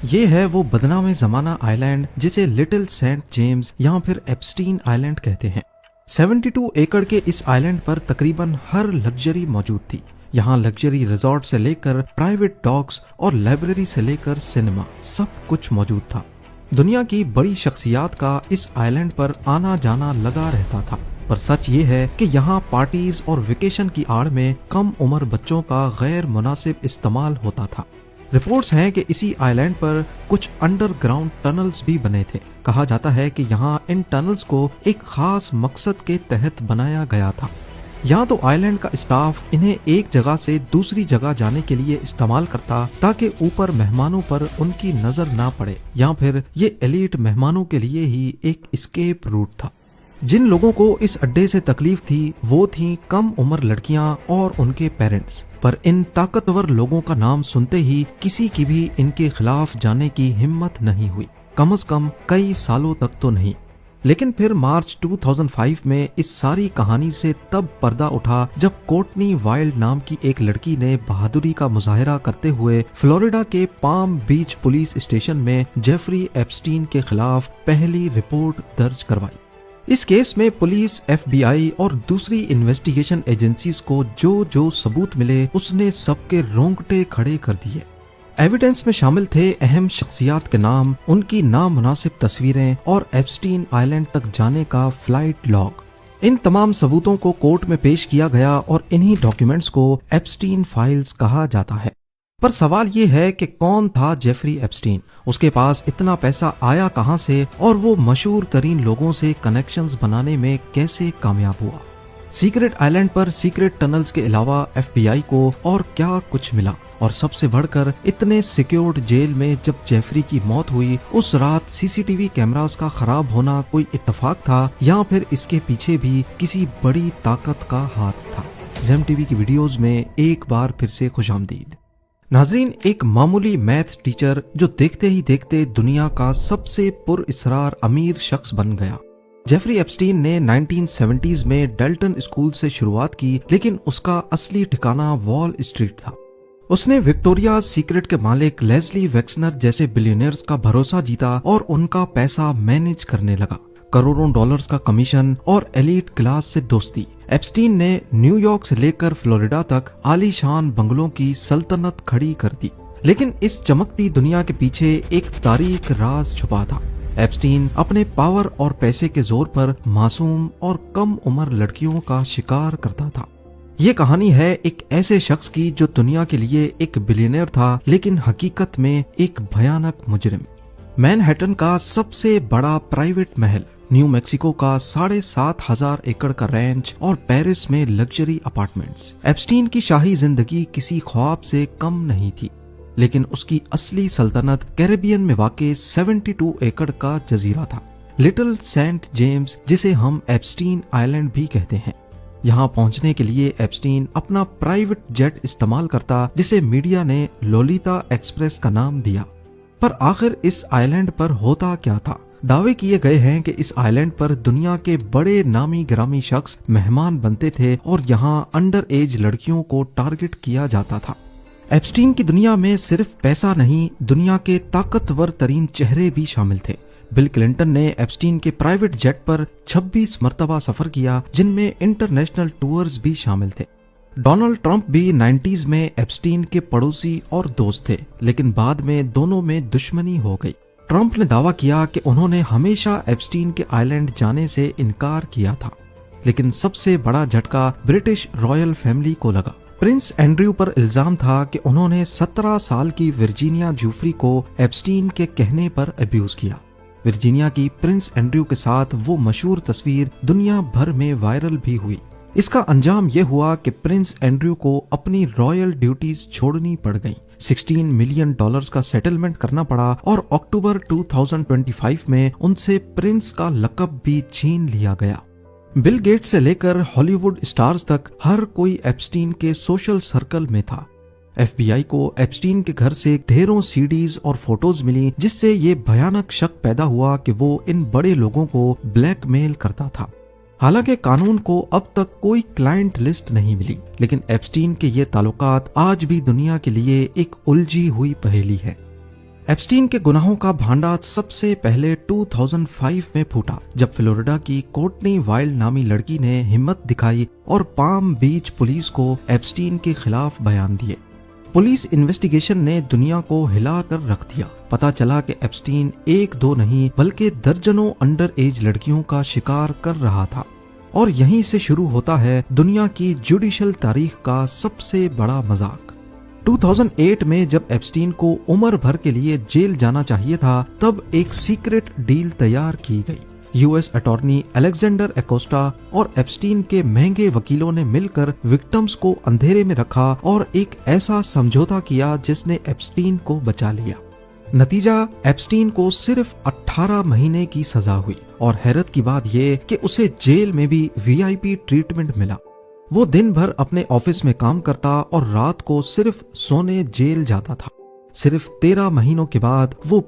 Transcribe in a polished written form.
ये है वो बदनामे जमाना आइलैंड जिसे लिटिल सेंट जेम्स या फिर एप्स्टीन आइलैंड कहते हैं। 72 एकड़ के इस आइलैंड पर तकरीबन हर लग्जरी मौजूद थी। यहाँ लग्जरी रिजॉर्ट से लेकर प्राइवेट डॉग्स और लाइब्रेरी से लेकर सिनेमा सब कुछ मौजूद था। दुनिया की बड़ी शख्सियात का इस आइलैंड पर आना जाना लगा रहता था। पर सच ये है कि यहाँ पार्टीज और वेकेशन की आड़ में कम उम्र बच्चों का गैर मुनासिब इस्तेमाल होता था। रिपोर्ट्स हैं कि इसी आइलैंड पर कुछ अंडरग्राउंड टनल्स भी बने थे। कहा जाता है कि यहाँ इन टनल्स को एक खास मकसद के तहत बनाया गया था। यहाँ तो आइलैंड का स्टाफ इन्हें एक जगह से दूसरी जगह जाने के लिए इस्तेमाल करता ताकि ऊपर मेहमानों पर उनकी नजर ना पड़े, या फिर ये एलीट मेहमानों के लिए ही एक एस्केप रूट था। जिन लोगों को इस अड्डे से तकलीफ थी वो थी कम उम्र लड़कियां और उनके पेरेंट्स। पर इन ताकतवर लोगों का नाम सुनते ही किसी की भी इनके खिलाफ जाने की हिम्मत नहीं हुई, कम से कम कई सालों तक तो नहीं। लेकिन फिर मार्च 2005 में इस सारी कहानी से तब पर्दा उठा जब कोर्टनी वाइल्ड नाम की एक लड़की ने बहादुरी का मुजाहिरा करते हुए फ्लोरिडा के पाम बीच पुलिस स्टेशन में जेफरी एप्स्टीन के खिलाफ पहली रिपोर्ट दर्ज करवाई। इस केस में पुलिस, FBI और दूसरी इन्वेस्टिगेशन एजेंसीज को जो सबूत मिले उसने सबके रोंगटे खड़े कर दिए। एविडेंस में शामिल थे अहम शख्सियात के नाम, उनकी नामुनासिब तस्वीरें और एप्स्टीन आइलैंड तक जाने का फ्लाइट लॉग। इन तमाम सबूतों को कोर्ट में पेश किया गया और इन्हीं डॉक्यूमेंट्स को एप्स्टीन फाइल्स कहा जाता है। पर सवाल ये है कि कौन था जेफरी एप्स्टीन, उसके पास इतना पैसा आया कहां से और वो मशहूर तरीन लोगों से कनेक्शंस बनाने में कैसे कामयाब हुआ। सीक्रेट आइलैंड पर सीक्रेट टनल्स के अलावा FBI को और क्या कुछ मिला, और सबसे बढ़कर इतने सिक्योर्ड जेल में जब जेफरी की मौत हुई उस रात CCTV कैमरास का खराब होना कोई इत्तेफाक था या फिर इसके पीछे भी किसी बड़ी ताकत का हाथ था। ज़ेम TV की वीडियोस में एक बार फिर से खुशामदीद। नाजरीन, एक मामूली मैथ टीचर जो देखते ही देखते दुनिया का सबसे पुरअसरार अमीर शख्स बन गया। जेफरी एप्स्टीन ने 1970s में डेल्टन स्कूल से शुरुआत की, लेकिन उसका असली ठिकाना वॉल स्ट्रीट था। उसने विक्टोरिया सीक्रेट के मालिक लेस्ली वेक्सनर जैसे बिलियनियर्स का भरोसा जीता और उनका पैसा मैनेज करने लगा। करोड़ों डॉलर्स का कमीशन और एलीट क्लास से दोस्ती। एप्स्टीन ने न्यूयॉर्क से लेकर फ्लोरिडा तक आलीशान बंगलों की सल्तनत खड़ी कर दी। लेकिन इस चमकती दुनिया के पीछे एक तारीक राज छुपा था। एप्स्टीन अपने पावर और पैसे के जोर पर मासूम और कम उम्र लड़कियों का शिकार करता था। ये कहानी है एक ऐसे शख्स की जो दुनिया के लिए एक बिलियनियर था, लेकिन हकीकत में एक भयानक मुजरिम। मैनहट्टन का सबसे बड़ा प्राइवेट महल, न्यू मैक्सिको का 7,500 एकड़ का रैंच और पेरिस में लग्जरी अपार्टमेंट्स। एप्स्टीन की शाही जिंदगी किसी ख्वाब से कम नहीं थी, लेकिन उसकी असली सल्तनत कैरेबियन में वाक़े 72 एकड़ का जजीरा था, लिटिल सेंट जेम्स, जिसे हम एप्स्टीन आइलैंड भी कहते हैं। यहाँ पहुंचने के लिए एप्स्टीन अपना प्राइवेट जेट इस्तेमाल करता, जिसे मीडिया ने लोलिता एक्सप्रेस का नाम दिया। पर आखिर इस आइलैंड पर होता क्या था? दावे किए गए हैं कि इस आइलैंड पर दुनिया के बड़े नामी गिरामी शख्स मेहमान बनते थे और यहाँ अंडर एज लड़कियों को टारगेट किया जाता था। एप्स्टीन की दुनिया में सिर्फ पैसा नहीं, दुनिया के ताकतवर तरीन चेहरे भी शामिल थे। बिल क्लिंटन ने एप्स्टीन के प्राइवेट जेट पर 26 मरतबा सफर किया, जिनमें इंटरनेशनल टूर्स भी शामिल थे। डोनाल्ड ट्रंप भी 90s में एप्स्टीन के पड़ोसी और दोस्त थे, लेकिन बाद में दोनों में दुश्मनी हो गई। ट्रंप ने दावा किया कि उन्होंने हमेशा एप्स्टीन के आइलैंड जाने से इनकार किया था। लेकिन सबसे बड़ा झटका ब्रिटिश रॉयल फैमिली को लगा। प्रिंस एंड्रयू पर इल्जाम था कि उन्होंने 17 साल की वर्जीनिया जूफ्री को एप्स्टीन के कहने पर अब्यूज किया। वर्जीनिया की प्रिंस एंड्रयू के साथ वो मशहूर तस्वीर दुनिया भर में वायरल भी हुई। इसका अंजाम यह हुआ कि प्रिंस एंड्रयू को अपनी रॉयल ड्यूटीज छोड़नी पड़ गईं। $16 मिलियन का सेटलमेंट करना पड़ा और अक्टूबर 2025 में उनसे प्रिंस का लक़ब भी छीन लिया गया। बिल गेट्स से लेकर हॉलीवुड स्टार्स तक हर कोई एप्स्टीन के सोशल सर्कल में था। FBI को एप्स्टीन के घर से ढेरों CDs और फोटोज मिली, जिससे ये भयानक शक पैदा हुआ कि वो इन बड़े लोगों को ब्लैकमेल करता था। हालांकि कानून को अब तक कोई क्लाइंट लिस्ट नहीं मिली, लेकिन एप्स्टीन के ये ताल्लुकात आज भी दुनिया के लिए एक उलझी हुई पहेली है। एप्स्टीन के गुनाहों का भांडा सबसे पहले 2005 में फूटा, जब फ्लोरिडा की कोर्टनी वाइल्ड नामी लड़की ने हिम्मत दिखाई और पाम बीच पुलिस को एप्स्टीन के खिलाफ बयान दिए। पुलिस इन्वेस्टिगेशन ने दुनिया को हिला कर रख दिया। पता चला कि एप्स्टीन एक दो नहीं बल्कि दर्जनों अंडर एज लड़कियों का शिकार कर रहा था। और यहीं से शुरू होता है दुनिया की जुडिशल तारीख का सबसे बड़ा मजाक। 2008 में जब एप्स्टीन को उम्र भर के लिए जेल जाना चाहिए था, तब एक सीक्रेट डील तैयार की गई। यूएस अटॉर्नी अलेक्जेंडर एकोस्टा और एप्स्टीन के महंगे वकीलों ने मिलकर विक्टिम्स को अंधेरे में रखा और एक ऐसा समझौता किया जिसने एप्स्टीन को बचा लिया। नतीजा, एप्स्टीन को सिर्फ 18 महीने की सजा हुई और हैरत की बात यह कि उसे जेल में भी वीआईपी ट्रीटमेंट मिला। वो दिन भर अपने ऑफिस में काम करता और रात को सिर्फ सोने जेल जाता था। सिर्फ 13 महीनों के बाद वो